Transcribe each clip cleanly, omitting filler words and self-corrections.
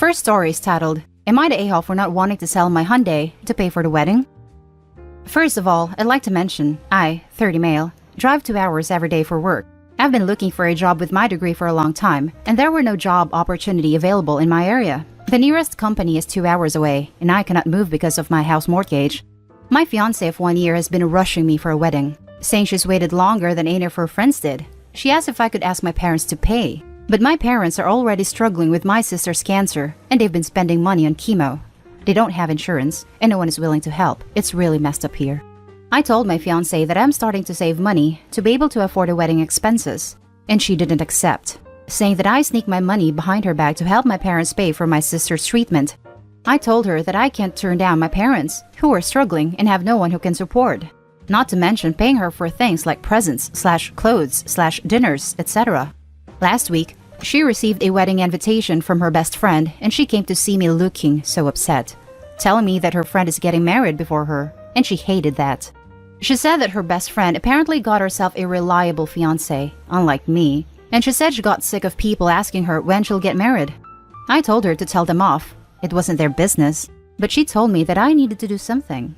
first story is titled, Am I the a-hole for not wanting to sell my Hyundai to pay for the wedding? First of all, I'd like to mention, I, 30 male, drive 2 hours every day for work. I've been looking for a job with my degree for a long time, and there were no job opportunity available in my area. The nearest company is 2 hours away, and I cannot move because of my house mortgage. My fiance of 1 year has been rushing me for a wedding, saying she's waited longer than any of her friends did. She asked if I could ask my parents to pay. But my parents are already struggling with my sister's cancer, and they've been spending money on chemo. They don't have insurance, and no one is willing to help. It's really messed up here. I told my fiancé that I'm starting to save money to be able to afford the wedding expenses, and she didn't accept, saying that I sneak my money behind her back to help my parents pay for my sister's treatment. I told her that I can't turn down my parents, who are struggling and have no one who can support. Not to mention paying her for things like presents/clothes/dinners, etc. Last week, she received a wedding invitation from her best friend, and she came to see me looking so upset, telling me that her friend is getting married before her, and she hated that. She said that her best friend apparently got herself a reliable fiancé, unlike me, and she said she got sick of people asking her when she'll get married. I told her to tell them off. It wasn't their business, but she told me that I needed to do something.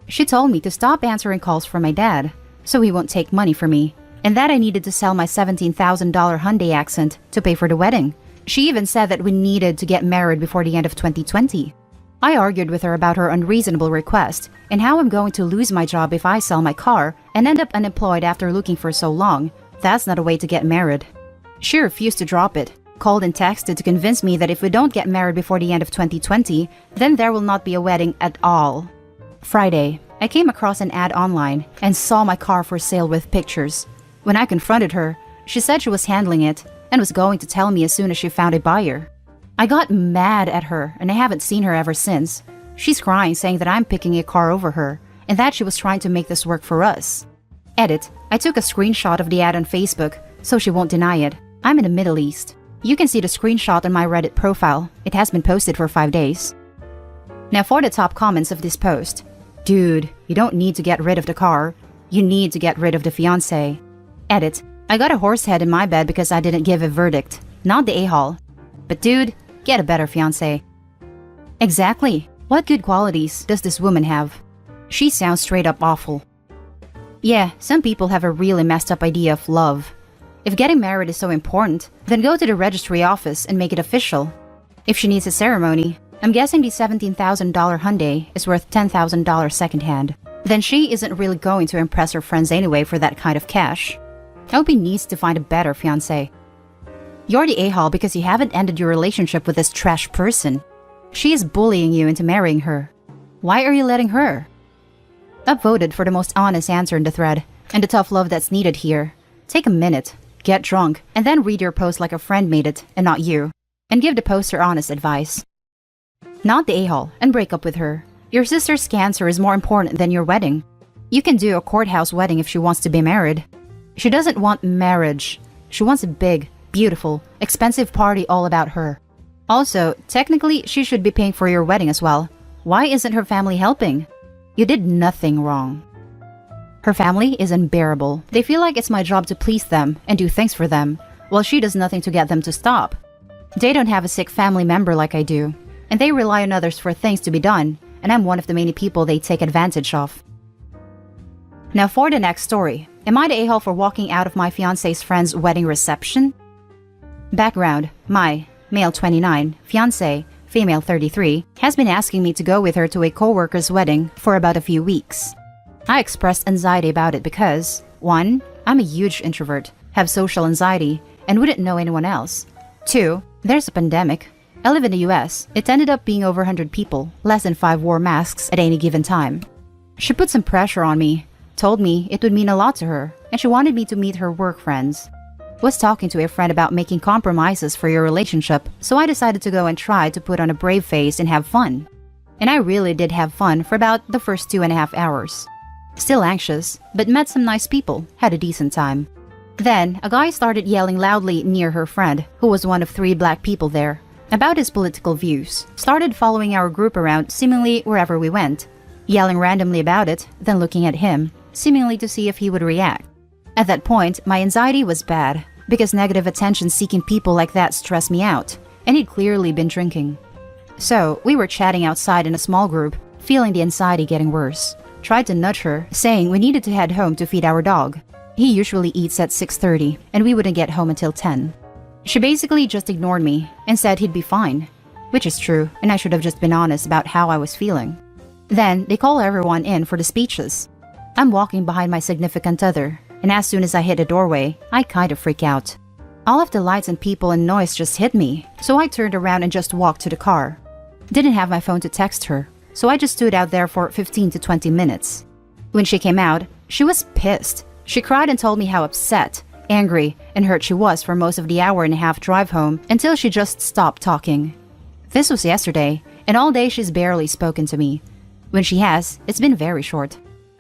She told me to stop answering calls from my dad, so he won't take money from me, and that I needed to sell my $17,000 Hyundai Accent to pay for the wedding. She even said that we needed to get married before the end of 2020. I argued with her about her unreasonable request and how I'm going to lose my job if I sell my car and end up unemployed after looking for so long. That's not a way to get married. She refused to drop it, called and texted to convince me that if we don't get married before the end of 2020, then there will not be a wedding at all. Friday, I came across an ad online and saw my car for sale with pictures. When I confronted her, she said she was handling it and was going to tell me as soon as she found a buyer. I got mad at her, and I haven't seen her ever since. She's crying, saying that I'm picking a car over her and that she was trying to make this work for us. Edit, I took a screenshot of the ad on Facebook so she won't deny it. I'm in the Middle East. You can see the screenshot on my Reddit profile. It has been posted for 5 days. Now for the top comments of this post. Dude, you don't need to get rid of the car. You need to get rid of the fiancé. Edit, I got a horse head in my bed because I didn't give a verdict. Not the a-hole. But dude, get a better fiancé. Exactly. What good qualities does this woman have? She sounds straight up awful. Yeah, some people have a really messed up idea of love. If getting married is so important, then go to the registry office and make it official. If she needs a ceremony, I'm guessing the $17,000 Hyundai is worth $10,000 secondhand. Then she isn't really going to impress her friends anyway for that kind of cash. Opie needs to find a better fiancé. You're the a-hole because you haven't ended your relationship with this trash person. She is bullying you into marrying her. Why are you letting her? Upvoted for the most honest answer in the thread, and the tough love that's needed here. Take a minute, get drunk, and then read your post like a friend made it, and not you, and give the poster honest advice. Not the a-hole, and break up with her. Your sister's cancer is more important than your wedding. You can do a courthouse wedding if she wants to be married. She doesn't want marriage. She wants a big, beautiful, expensive party all about her. Also, technically, she should be paying for your wedding as well. Why isn't her family helping? You did nothing wrong. Her family is unbearable. They feel like it's my job to please them and do things for them, while she does nothing to get them to stop. They don't have a sick family member like I do, and they rely on others for things to be done, and I'm one of the many people they take advantage of. Now for the next story. Am I the a-hole for walking out of my fiancé's friend's wedding reception? Background, my male 29, fiancé, female 33, has been asking me to go with her to a co-worker's wedding for about a few weeks. I expressed anxiety about it because, 1, I'm a huge introvert, have social anxiety, and wouldn't know anyone else. 2, there's a pandemic. I live in the US. It ended up being over 100 people, less than 5 wore masks at any given time. She put some pressure on me, told me it would mean a lot to her, and she wanted me to meet her work friends. Was talking to a friend about making compromises for your relationship, so I decided to go and try to put on a brave face and have fun. And I really did have fun for about the first 2.5 hours. Still anxious, but met some nice people, had a decent time. Then, a guy started yelling loudly near her friend, who was one of 3 black people there, about his political views, started following our group around seemingly wherever we went, yelling randomly about it, then looking at him, seemingly to see if he would react. At that point, my anxiety was bad, because negative attention-seeking people like that stress me out, and he'd clearly been drinking. So we were chatting outside in a small group, feeling the anxiety getting worse. Tried to nudge her, saying we needed to head home to feed our dog. He usually eats at 6:30, and we wouldn't get home until 10. She basically just ignored me and said he'd be fine, which is true, and I should have just been honest about how I was feeling. Then they call everyone in for the speeches. I'm walking behind my significant other, and as soon as I hit a doorway, I kind of freak out. All of the lights and people and noise just hit me, so I turned around and just walked to the car. Didn't have my phone to text her, so I just stood out there for 15 to 20 minutes. When she came out, she was pissed. She cried and told me how upset, angry, and hurt she was for most of the hour-and-a-half drive home until she just stopped talking. This was yesterday, and all day she's barely spoken to me. When she has, it's been very short.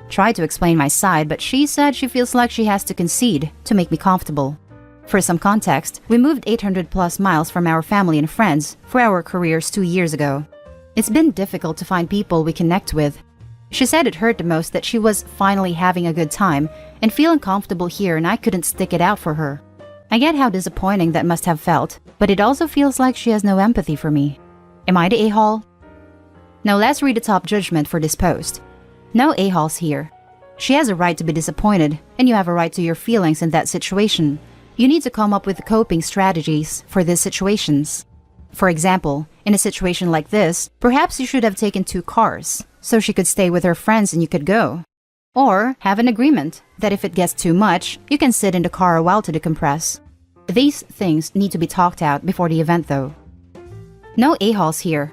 Tried to explain my side, but she said she feels like she has to concede to make me comfortable. For some context, we moved 800 plus miles from our family and friends for our careers 2 years ago. It's been difficult to find people we connect with. She said it hurt the most that she was finally having a good time and feeling comfortable here, and I couldn't stick it out for her. I get how disappointing that must have felt, but it also feels like she has no empathy for me. Am I the a-hole? Now let's read the top judgment for this post. No a-holes here. She has a right to be disappointed, and you have a right to your feelings in that situation. You need to come up with coping strategies for these situations. For example, in a situation like this, perhaps you should have taken 2 cars, so she could stay with her friends and you could go. Or have an agreement that if it gets too much, you can sit in the car a while to decompress. These things need to be talked out before the event though. No a-holes here.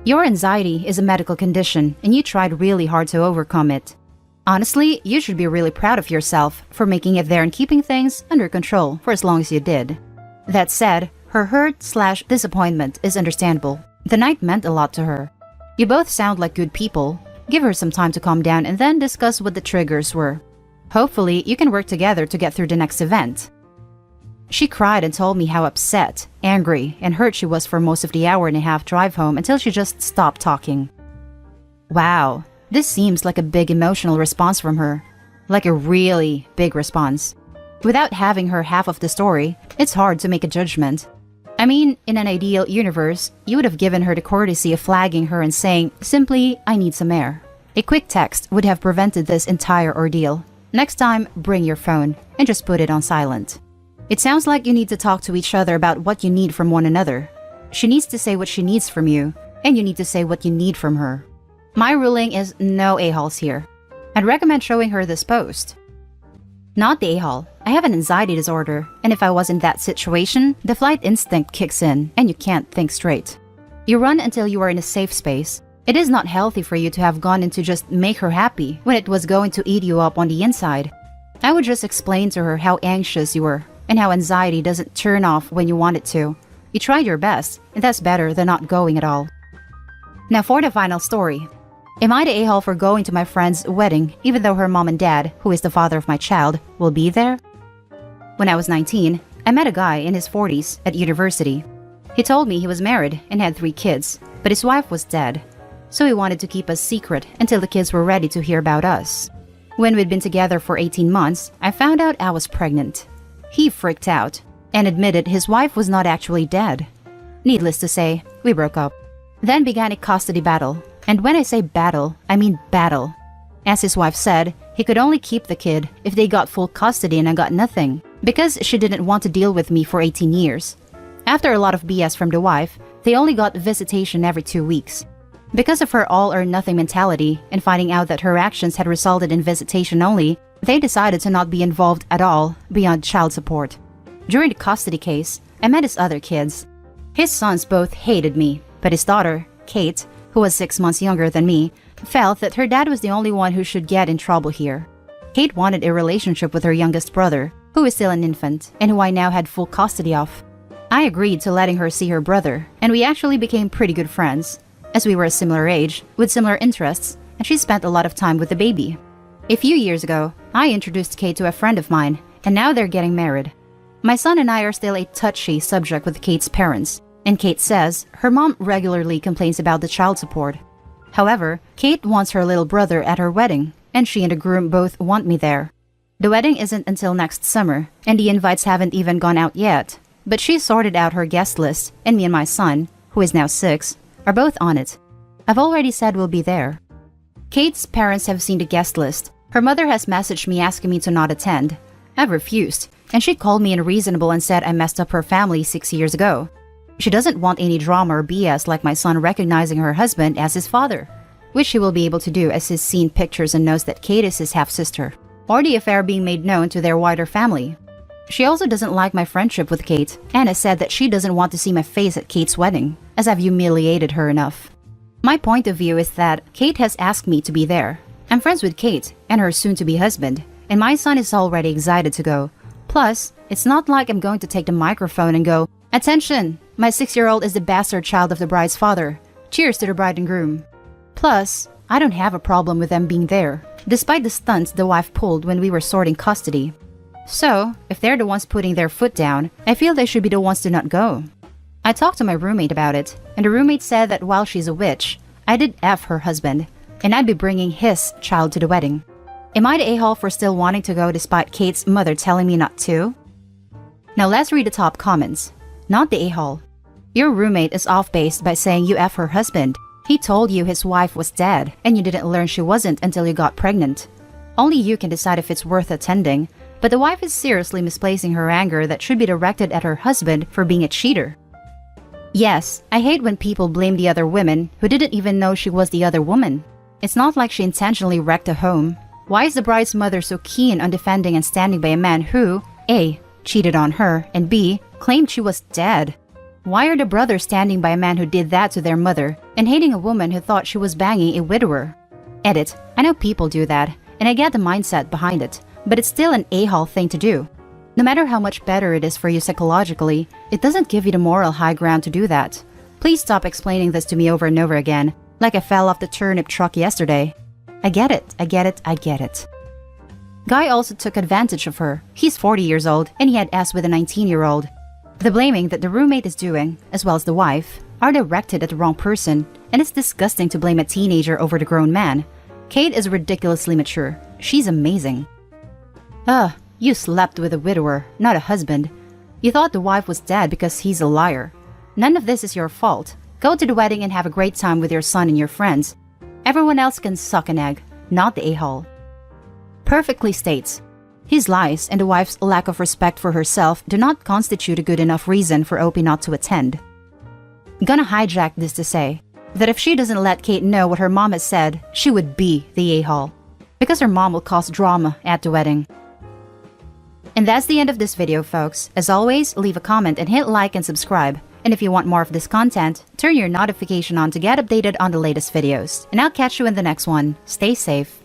Your anxiety is a medical condition and you tried really hard to overcome it. Honestly, you should be really proud of yourself for making it there and keeping things under control for as long as you did. That said, her hurt/disappointment is understandable. The night meant a lot to her. You both sound like good people. Give her some time to calm down and then discuss what the triggers were. Hopefully, you can work together to get through the next event. She cried and told me how upset, angry, and hurt she was for most of the hour-and-a-half drive home until she just stopped talking. Wow, this seems like a big emotional response from her. Like a really big response. Without having her half of the story, it's hard to make a judgment. I mean, in an ideal universe, you would have given her the courtesy of flagging her and saying, simply, I need some air. A quick text would have prevented this entire ordeal. Next time, bring your phone and just put it on silent. It sounds like you need to talk to each other about what you need from one another. She needs to say what she needs from you, and you need to say what you need from her. My ruling is no a-holes here. I'd recommend showing her this post. Not the a-hole. I have an anxiety disorder, and if I was in that situation, the flight instinct kicks in and you can't think straight. You run until you are in a safe space. It is not healthy for you to have gone in to just make her happy when it was going to eat you up on the inside. I would just explain to her how anxious you were and how anxiety doesn't turn off when you want it to. You tried your best, and that's better than not going at all. Now for the final story. Am I the a-hole for going to my friend's wedding even though her mom and dad, who is the father of my child, will be there? When I was 19, I met a guy in his 40s at university. He told me he was married and had 3 kids, but his wife was dead. So he wanted to keep us secret until the kids were ready to hear about us. When we'd been together for 18 months, I found out I was pregnant. He freaked out and admitted his wife was not actually dead. Needless to say, we broke up. Then began a custody battle. And when I say battle, I mean battle. As his wife said, he could only keep the kid if they got full custody and I got nothing, because she didn't want to deal with me for 18 years. After a lot of BS from the wife, they only got visitation every 2 weeks. Because of her all-or-nothing mentality and finding out that her actions had resulted in visitation only, they decided to not be involved at all beyond child support. During the custody case, I met his other kids. His sons both hated me, but his daughter, Kate, who was 6 months younger than me, felt that her dad was the only one who should get in trouble here. Kate wanted a relationship with her youngest brother, who is still an infant, and who I now had full custody of. I agreed to letting her see her brother, and we actually became pretty good friends, as we were a similar age, with similar interests, and she spent a lot of time with the baby. A few years ago, I introduced Kate to a friend of mine, and now they're getting married. My son and I are still a touchy subject with Kate's parents, and Kate says her mom regularly complains about the child support. However, Kate wants her little brother at her wedding, and she and the groom both want me there. The wedding isn't until next summer, and the invites haven't even gone out yet, but she sorted out her guest list, and me and my son, who is now 6, are both on it. I've already said we'll be there. Kate's parents have seen the guest list. Her mother has messaged me asking me to not attend. I've refused, and she called me unreasonable and said I messed up her family 6 years ago. She doesn't want any drama or BS like my son recognizing her husband as his father, which he will be able to do as he's seen pictures and knows that Kate is his half-sister, or the affair being made known to their wider family. She also doesn't like my friendship with Kate, and has said that she doesn't want to see my face at Kate's wedding, as I've humiliated her enough. My point of view is that Kate has asked me to be there. I'm friends with Kate and her soon-to-be husband, and my son is already excited to go. Plus, it's not like I'm going to take the microphone and go, "Attention! My 6-year-old is the bastard child of the bride's father. Cheers to the bride and groom." Plus, I don't have a problem with them being there, despite the stunts the wife pulled when we were sorting custody. So, if they're the ones putting their foot down, I feel they should be the ones to not go. I talked to my roommate about it, and the roommate said that while she's a witch, I did F her husband, and I'd be bringing his child to the wedding. Am I the a-hole for still wanting to go despite Kate's mother telling me not to? Now let's read the top comments. Not the a-hole. Your roommate is off-base by saying you F her husband. He told you his wife was dead, and you didn't learn she wasn't until you got pregnant. Only you can decide if it's worth attending, but the wife is seriously misplacing her anger that should be directed at her husband for being a cheater. Yes, I hate when people blame the other women who didn't even know she was the other woman. It's not like she intentionally wrecked a home. Why is the bride's mother so keen on defending and standing by a man who, A, cheated on her, and B, claimed she was dead? Why are the brothers standing by a man who did that to their mother and hating a woman who thought she was banging a widower? Edit. I know people do that, and I get the mindset behind it, but it's still an a-hole thing to do. No matter how much better it is for you psychologically, it doesn't give you the moral high ground to do that. Please stop explaining this to me over and over again, like I fell off the turnip truck yesterday. I get it, I get it, I get it. Guy also took advantage of her. He's 40 years old, and he had S with a 19-year-old. The blaming that the roommate is doing, as well as the wife, are directed at the wrong person, and it's disgusting to blame a teenager over the grown man. Kate is ridiculously mature. She's amazing. Ugh, you slept with a widower, not a husband. You thought the wife was dead because he's a liar. None of this is your fault. Go to the wedding and have a great time with your son and your friends. Everyone else can suck an egg, not the a-hole. Perfectly states, his lies and the wife's lack of respect for herself do not constitute a good enough reason for Opie not to attend. Gonna hijack this to say that if she doesn't let Kate know what her mom has said, she would be the a-hole, because her mom will cause drama at the wedding. And that's the end of this video, folks. As always, leave a comment and hit like and subscribe. And if you want more of this content, turn your notification on to get updated on the latest videos. And I'll catch you in the next one. Stay safe.